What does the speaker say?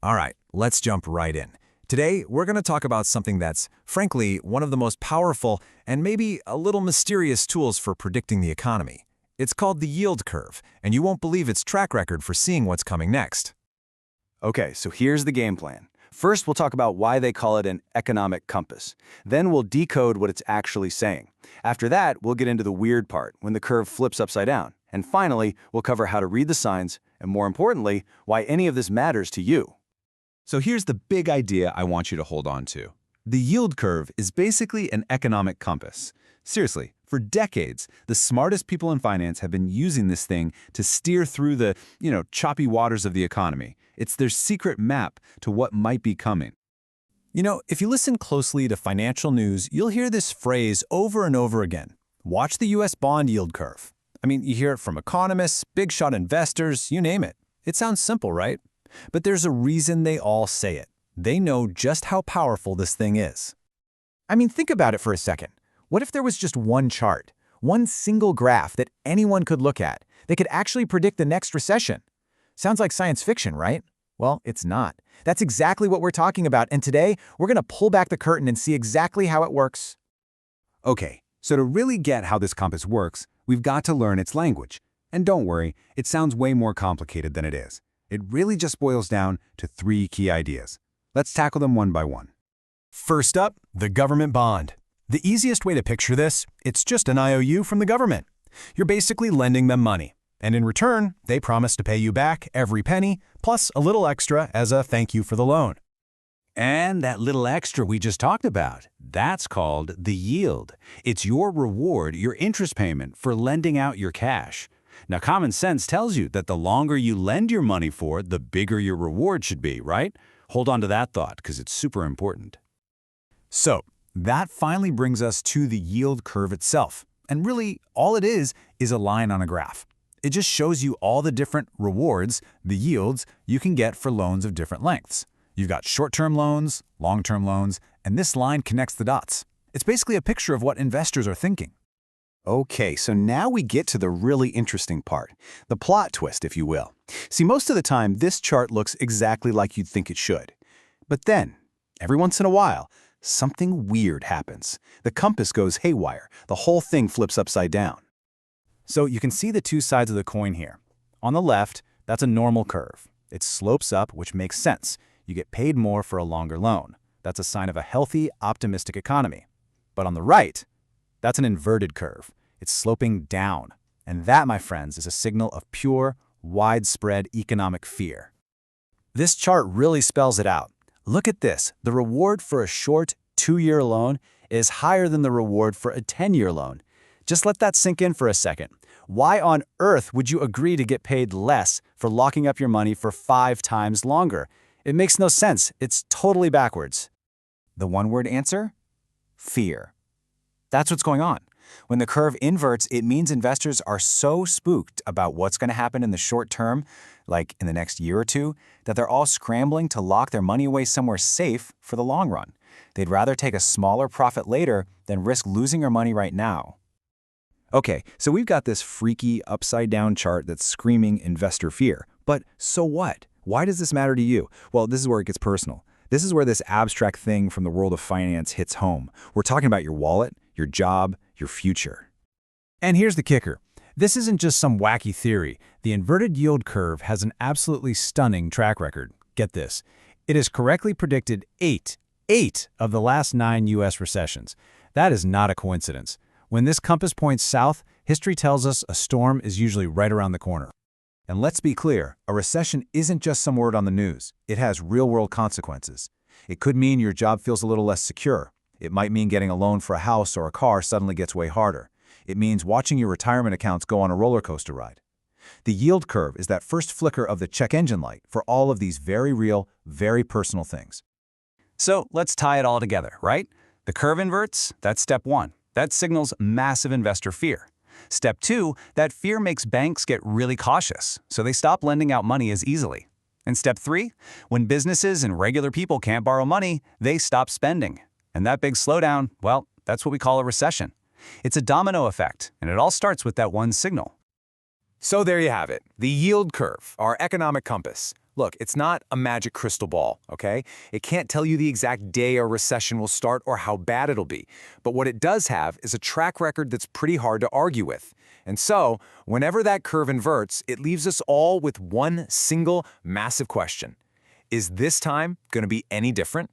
All right, let's jump right in. Today, we're going to talk about something that's, frankly, one of the most powerful and maybe a little mysterious tools for predicting the economy. It's called the yield curve, and you won't believe its track record for seeing what's coming next. Okay, so here's the game plan. First, we'll talk about why they call it an economic compass. Then we'll decode what it's actually saying. After that, we'll get into the weird part, when the curve flips upside down. And finally, we'll cover how to read the signs, and more importantly, why any of this matters to you. So here's the big idea I want you to hold on to. The yield curve is basically an economic compass. Seriously, for decades, the smartest people in finance have been using this thing to steer through the, choppy waters of the economy. It's their secret map to what might be coming. If you listen closely to financial news, you'll hear this phrase over and over again. Watch the U.S. bond yield curve. You hear it from economists, big-shot investors, you name it. It sounds simple, right? But there's a reason they all say it. They know just how powerful this thing is. Think about it for a second. What if there was just one chart, one single graph that anyone could look at that could actually predict the next recession? Sounds like science fiction, right? Well, it's not. That's exactly what we're talking about, and today, we're going to pull back the curtain and see exactly how it works. Okay, so to really get how this compass works, we've got to learn its language. And don't worry, it sounds way more complicated than it is. It really just boils down to 3 key ideas. Let's tackle them one by one. First up, the government bond. The easiest way to picture this, it's just an IOU from the government. You're basically lending them money. And in return, they promise to pay you back every penny, plus a little extra as a thank you for the loan. And that little extra we just talked about, that's called the yield. It's your reward, your interest payment for lending out your cash. Now, common sense tells you that the longer you lend your money for, the bigger your reward should be, right? Hold on to that thought, because it's super important. So, that finally brings us to the yield curve itself. And really, all it is a line on a graph. It just shows you all the different rewards, the yields, you can get for loans of different lengths. You've got short-term loans, long-term loans, and this line connects the dots. It's basically a picture of what investors are thinking. Okay, so now we get to the really interesting part, the plot twist, if you will. See, most of the time, this chart looks exactly like you'd think it should. But then, every once in a while, something weird happens. The compass goes haywire. The whole thing flips upside down. So you can see the 2 sides of the coin here. On the left, that's a normal curve. It slopes up, which makes sense. You get paid more for a longer loan. That's a sign of a healthy, optimistic economy. But on the right, that's an inverted curve. It's sloping down. And that, my friends, is a signal of pure, widespread economic fear. This chart really spells it out. Look at this. The reward for a short 2-year loan is higher than the reward for a 10-year loan. Just let that sink in for a second. Why on earth would you agree to get paid less for locking up your money for 5 times longer? It makes no sense. It's totally backwards. The one-word answer? Fear. That's what's going on. When the curve inverts, it means investors are so spooked about what's going to happen in the short term, like in the next year or 2, that they're all scrambling to lock their money away somewhere safe for the long run. They'd rather take a smaller profit later than risk losing their money right now. Okay, so we've got this freaky upside-down chart that's screaming investor fear. But so what? Why does this matter to you? Well, this is where it gets personal. This is where this abstract thing from the world of finance hits home. We're talking about your wallet, your job, your future. And here's the kicker. This isn't just some wacky theory. The inverted yield curve has an absolutely stunning track record. Get this. It has correctly predicted 8 of the last 9 U.S. recessions. That is not a coincidence. When this compass points south, history tells us a storm is usually right around the corner. And let's be clear, a recession isn't just some word on the news. It has real-world consequences. It could mean your job feels a little less secure. It might mean getting a loan for a house or a car suddenly gets way harder. It means watching your retirement accounts go on a roller coaster ride. The yield curve is that first flicker of the check engine light for all of these very real, very personal things. So let's tie it all together, right? The curve inverts, that's step 1. That signals massive investor fear. Step 2, that fear makes banks get really cautious, so they stop lending out money as easily. And step 3, when businesses and regular people can't borrow money, they stop spending. And that big slowdown, well, that's what we call a recession. It's a domino effect, and it all starts with that one signal. So there you have it, the yield curve, our economic compass. Look, it's not a magic crystal ball, okay? It can't tell you the exact day a recession will start or how bad it'll be. But what it does have is a track record that's pretty hard to argue with. And so, whenever that curve inverts, it leaves us all with one single massive question. Is this time going to be any different?